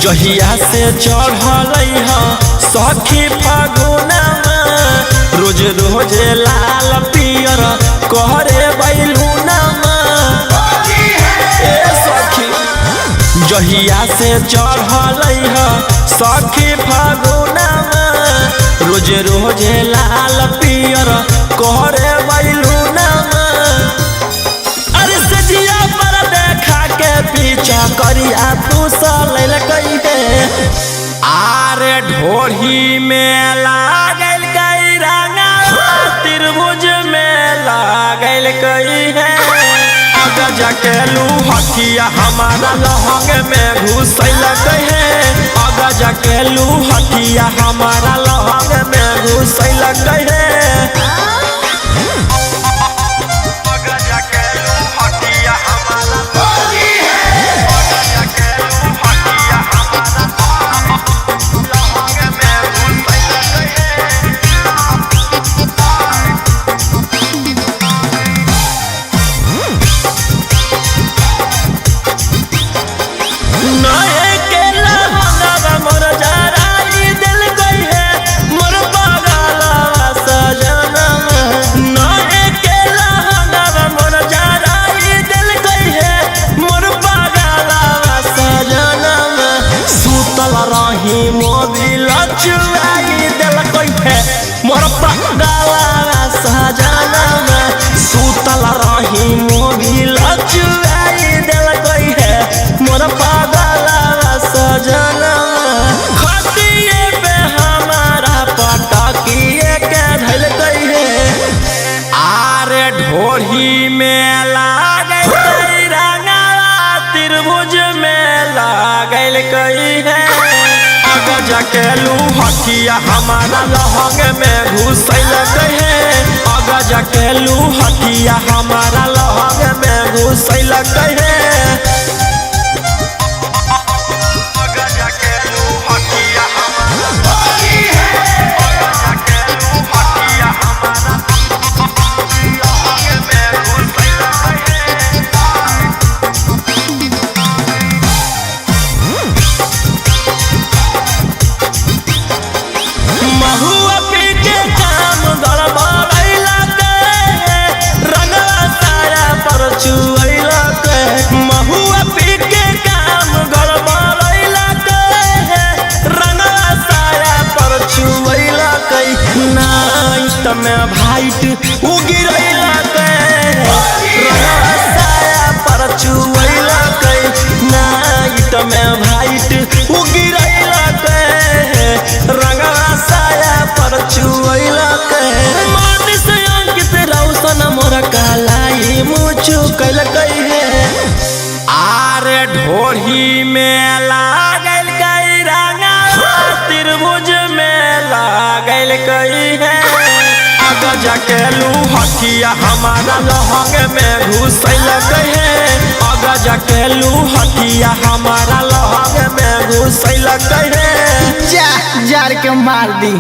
जहिया से चढ़ल सखी फागुनमा रोज रोज लाल पियर कहरे बैलूनमा सखी जहिया से चढ़ल सखी फागुनमा रोज रोज लाल पियर कहरे बैलूनमा अरे सजिया पर देखा के पीछा करिया तू सलैल कइहे आरे ढोढ़ी में लागल गई रंगा त्रिभुज में लागल कइहे अगर जाके लूहटिया हमारा लहंग में घुसल कइहे अगर जाके लूहटिया हमारा लहंग में घुसल कइहे मोबिल चुराई दिल कइहे मोर पगला सजनमा सुतल रही मोबिल चुराई दिल कइहे मोर पगला सजनमा खतिए पे हमारा पटकिए के धइल कइहे आरे ढोढ़ी में लागल रंगा त्रिभुज में लागल कइहे जाके लूहटिया हमारा लहंग में घुसल कइहे अगर जाके लूहटिया हमारा लहंग में घुसल कइहे में भाइट उगिरैला साया पर चुवैला नाइट में भाइट उगिरैला रंगवा साया पर चुवैला मन से अंकित रौशन मोर कालाई मुचु कैल कइहे आरे ढोढ़ी में लागल गई रंगा त्रिभुज में लागल कइहे जाके लूहटिया हमारा लहंग में घुसल कइहे अगर जाके लूहटिया हमारा लहंग में घुसल कइहे जा जार के मार दी।